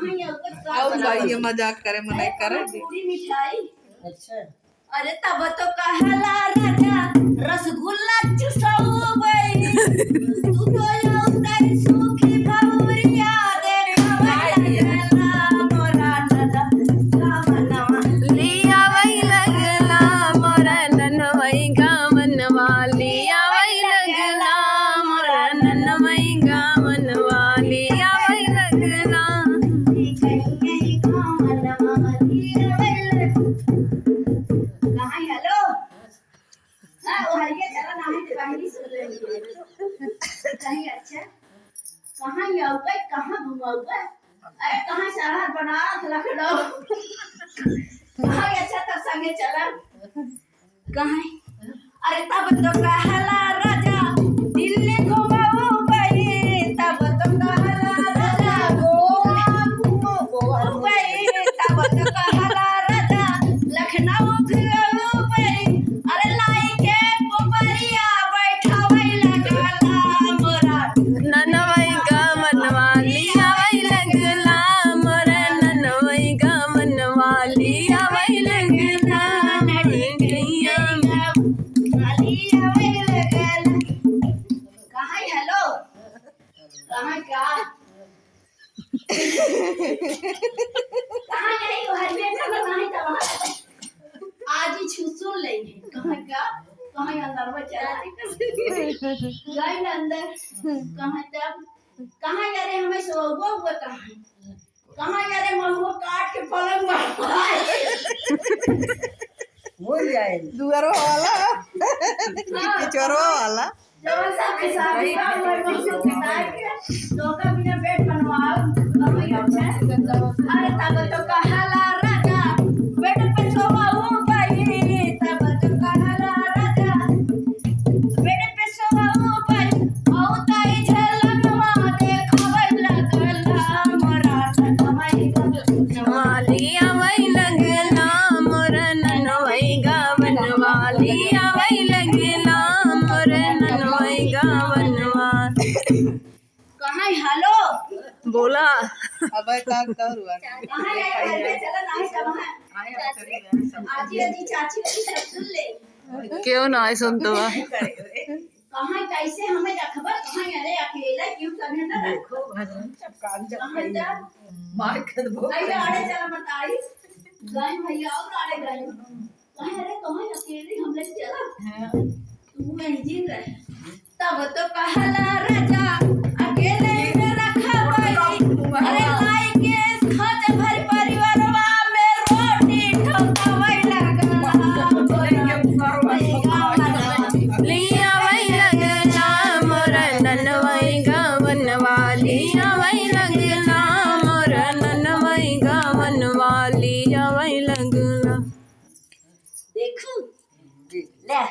भाई मजाक करे मनाई करे मिठाई। अच्छा अरे तब तो कहला राजा रसगुल्ला चुसौबै तू तो उतर सुखी भौरिया देखबै लगला मोरा दादा कामनवा लिया वही लगला मोरा ननवई गावनवा लिया वही लगला मोरा ननवई गावनवा लिया वही लगला कहाँ जाओगे कहाँ घुमाओगे अरे कहाँ शहर बनारस लखनऊ कहाँ अच्छा तब संगे चला कहाँ अरे तब तो कहला राजा दिल्ली घुमाओ भाई तब तो कहला राजा गोवा घुमाओ भाई तब तो कहला राजा लखनऊ घुमाओ भाई अरे लाई के पोपरिया बैठावै लगला मोरा ननवई गावनवा लिया वही लगला मोरा ननवई गावनवा लिया वही लगला कहाँ हेलो कहाँ क्या कहाँ यही हरिया चलो कहाँ चलो आज ही सुन लेंगे कहाँ क्या कहाँ अंदर में चला गए अंदर कहाँ तब कहाँ यारे हमें सोगो हुआ कहाँ यारे महुआ काट के पलंग हो जाए दुआरो वाला किचरो वाला जवन सब के साथ और मौसम के तार के तो का बिना बेड बनवाओ अरे तब तो कहला राजा बेड पे सोवाओ भाई तब तो कहला राजा बेड पे सोवाओ भाई औ ताई झलनवा देखबै लगला मोरा तमाई लिया वही लगला मोरा ननवई गावनवा लिया वही लगला मोरा ननवई गावनवा कहाँ हेलो बोला अब का करूआ कहाँ यार चला नहीं सब आजी आजी चाची सब सुन ले क्यों ना सुन तो कहाँ कैसे हमें रखबा कहाँ अरे अकेला क्यों करने ना देखो भजन सब काम जब कहाँ जा मार कर दो भैया आड़े चला बताई गए भैया और आड़े गए कहाँ अरे कहाँ अकेले हम लोग चला तू नहीं जी रहे तब तो कहला राजा अकेले में रखा भाई अरे लाई के खाते भर परिवारवा में रोटी ठोकावै लगला लिया वही लगला मोरा ननवई गावनवा लिया वही लगला मोरा ननवई गावनवा लिया वही लगला देखू ले